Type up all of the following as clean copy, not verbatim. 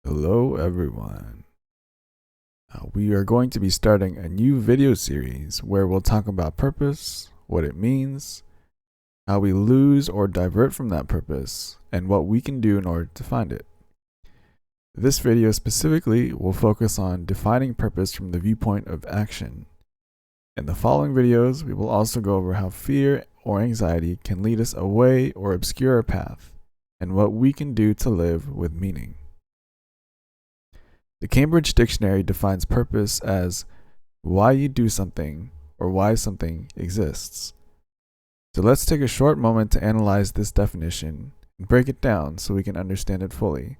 Hello everyone. We are going to be starting a new video series where we'll talk about purpose, what it means, how we lose or divert from that purpose, and what we can do in order to find it. This video specifically will focus on defining purpose from the viewpoint of action. In the following videos, we will also go over how fear or anxiety can lead us away or obscure our path, and what we can do to live with meaning. The Cambridge Dictionary defines purpose as why you do something or why something exists. So let's take a short moment to analyze this definition and break it down so we can understand it fully.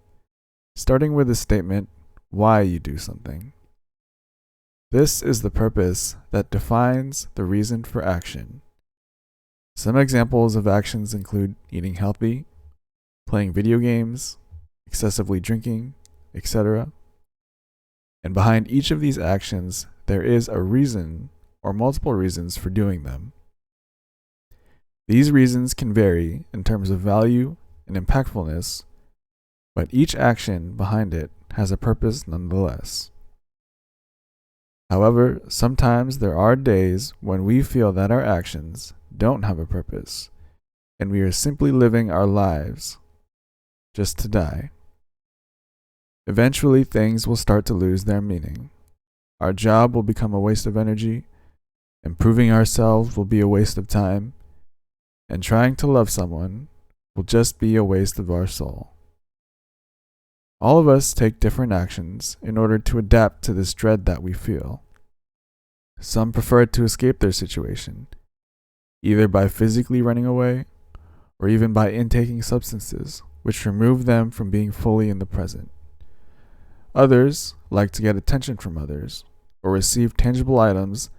Starting with the statement, why you do something. This is the purpose that defines the reason for action. Some examples of actions include eating healthy, playing video games, excessively drinking, etc. And behind each of these actions, there is a reason or multiple reasons for doing them. These reasons can vary in terms of value and impactfulness, but each action behind it has a purpose nonetheless. However, sometimes there are days when we feel that our actions don't have a purpose, and we are simply living our lives just to die. Eventually, things will start to lose their meaning. Our job will become a waste of energy, improving ourselves will be a waste of time, and trying to love someone will just be a waste of our soul. All of us take different actions in order to adapt to this dread that we feel. Some prefer to escape their situation, either by physically running away or even by intaking substances, which remove them from being fully in the present. Others like to get attention from others or receive tangible items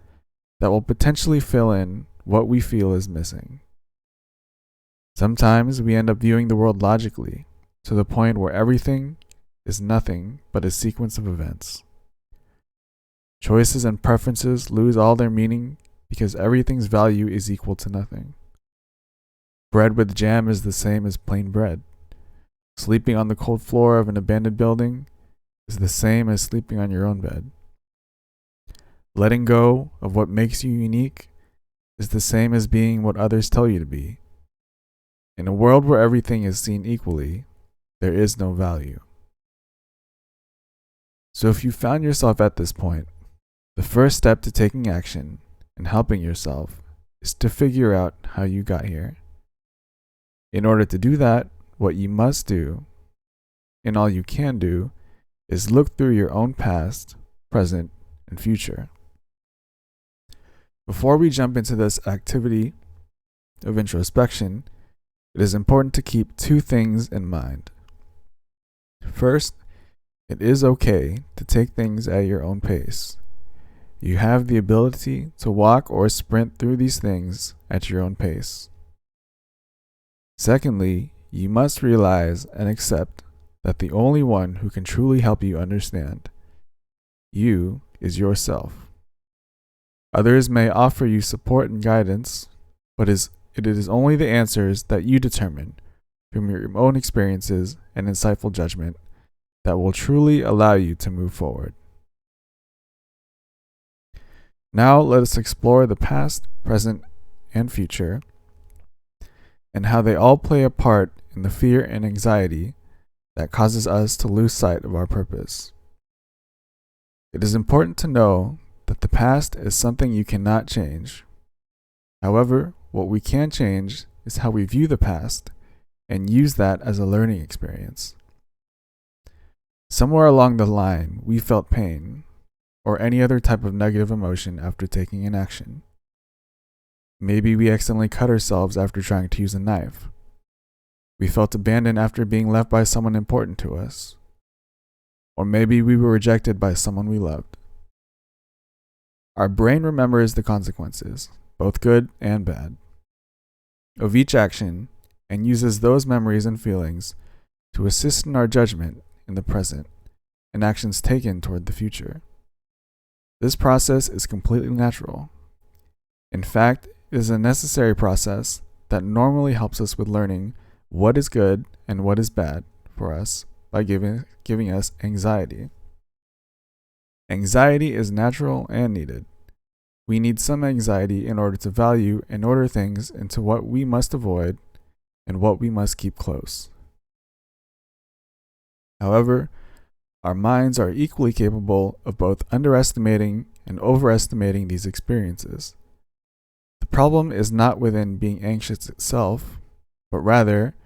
that will potentially fill in what we feel is missing. Sometimes we end up viewing the world logically, to the point where everything is nothing but a sequence of events. Choices and preferences lose all their meaning because everything's value is equal to nothing. Bread with jam is the same as plain bread. Sleeping on the cold floor of an abandoned building is the same as sleeping on your own bed. Letting go of what makes you unique is the same as being what others tell you to be. In a world where everything is seen equally, there is no value. So if you found yourself at this point, the first step to taking action and helping yourself is to figure out how you got here. In order to do that, what you must do, and all you can do, is look through your own past, present, and future. Before we jump into this activity of introspection, it is important to keep two things in mind. First, it is okay to take things at your own pace. You have the ability to walk or sprint through these things at your own pace. Secondly, you must realize and accept that the only one who can truly help you understand you is yourself. Others may offer you support and guidance, but it is only the answers that you determine from your own experiences and insightful judgment that will truly allow you to move forward. Now let us explore the past, present, and future, and how they all play a part in the fear and anxiety that causes us to lose sight of our purpose. It is important to know that the past is something you cannot change. However, what we can change is how we view the past and use that as a learning experience. Somewhere along the line, we felt pain or any other type of negative emotion after taking an action. Maybe we accidentally cut ourselves after trying to use a knife. We felt abandoned after being left by someone important to us. Or maybe we were rejected by someone we loved. Our brain remembers the consequences, both good and bad, of each action and uses those memories and feelings to assist in our judgment in the present and actions taken toward the future. This process is completely natural. In fact, it is a necessary process that normally helps us with learning what is good and what is bad for us by giving us anxiety. Anxiety is natural and needed. We need some anxiety in order to value and order things into what we must avoid and what we must keep close. However, our minds are equally capable of both underestimating and overestimating these experiences. The problem is not within being anxious itself, but rather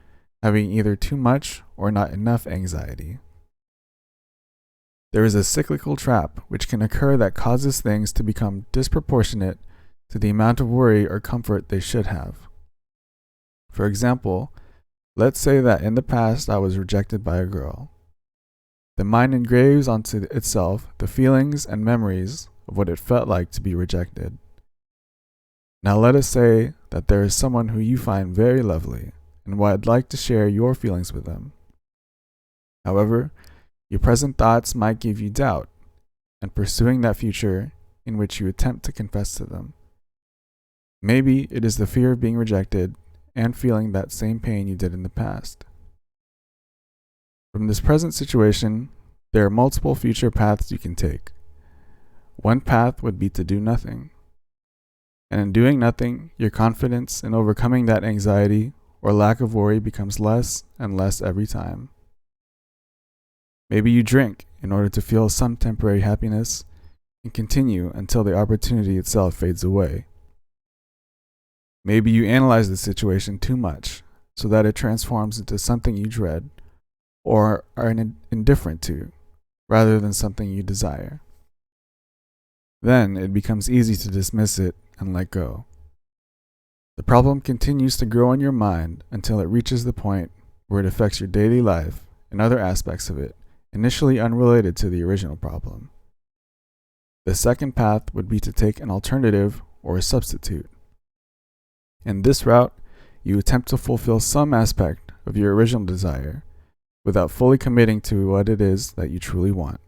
having either too much or not enough anxiety. There is a cyclical trap which can occur that causes things to become disproportionate to the amount of worry or comfort they should have. For example, let's say that in the past I was rejected by a girl. The mind engraves onto itself the feelings and memories of what it felt like to be rejected. Now let us say that there is someone who you find very lovely and would like to share your feelings with them. However, your present thoughts might give you doubt and pursuing that future in which you attempt to confess to them. Maybe it is the fear of being rejected and feeling that same pain you did in the past. From this present situation, there are multiple future paths you can take. One path would be to do nothing. And in doing nothing, your confidence in overcoming that anxiety or lack of worry becomes less and less every time. Maybe you drink in order to feel some temporary happiness and continue until the opportunity itself fades away. Maybe you analyze the situation too much so that it transforms into something you dread or are indifferent to, rather than something you desire. Then it becomes easy to dismiss it and let go. The problem continues to grow in your mind until it reaches the point where it affects your daily life and other aspects of it, initially unrelated to the original problem. The second path would be to take an alternative or a substitute. In this route, you attempt to fulfill some aspect of your original desire without fully committing to what it is that you truly want.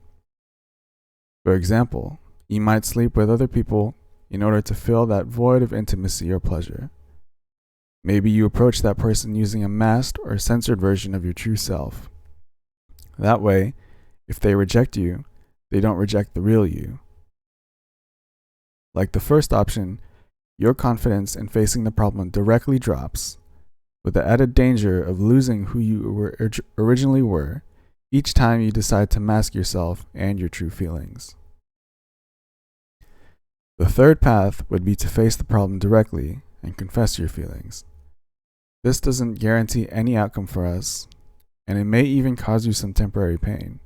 For example, you might sleep with other people in order to fill that void of intimacy or pleasure. Maybe you approach that person using a masked or censored version of your true self. That way, if they reject you, they don't reject the real you. Like the first option, your confidence in facing the problem directly drops, with the added danger of losing who you originally were each time you decide to mask yourself and your true feelings. The third path would be to face the problem directly and confess your feelings. This doesn't guarantee any outcome for us, and it may even cause you some temporary pain.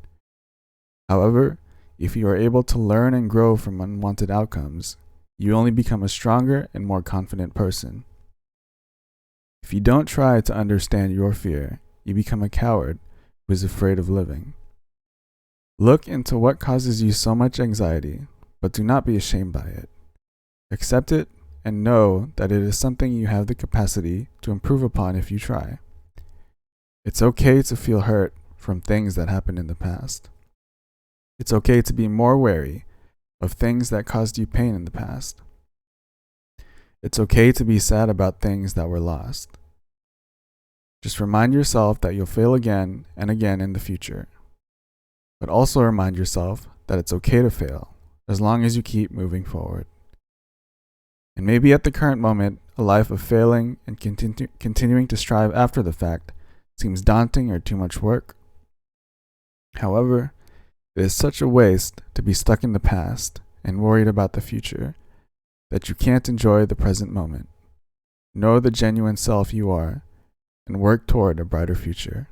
However, if you are able to learn and grow from unwanted outcomes, you only become a stronger and more confident person. If you don't try to understand your fear, you become a coward who is afraid of living. Look into what causes you so much anxiety, but do not be ashamed by it. Accept it and know that it is something you have the capacity to improve upon if you try. It's okay to feel hurt from things that happened in the past. It's okay to be more wary of things that caused you pain in the past. It's okay to be sad about things that were lost. Just remind yourself that you'll fail again and again in the future. But also remind yourself that it's okay to fail as long as you keep moving forward. And maybe at the current moment, a life of failing and continuing to strive after the fact seems daunting or too much work. However, it is such a waste to be stuck in the past and worried about the future that you can't enjoy the present moment. Know the genuine self you are and work toward a brighter future.